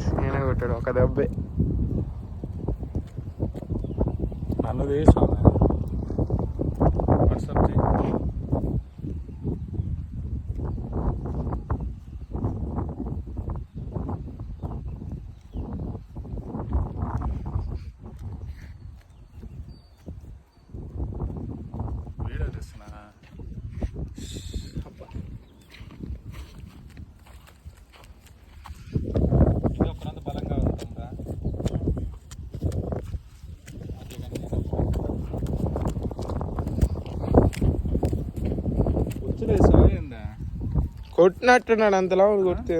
Guys నేనే కొట్టాడు ఒక దెబ్బే. నన్ను తీసాను వాట్సాప్ చేయి. వీడియో తీస్తున్నా. ఇది ఒకరంత బలంగా ఉంటుందా? కొట్టినట్టున్నాడు అంతలా కొడితే.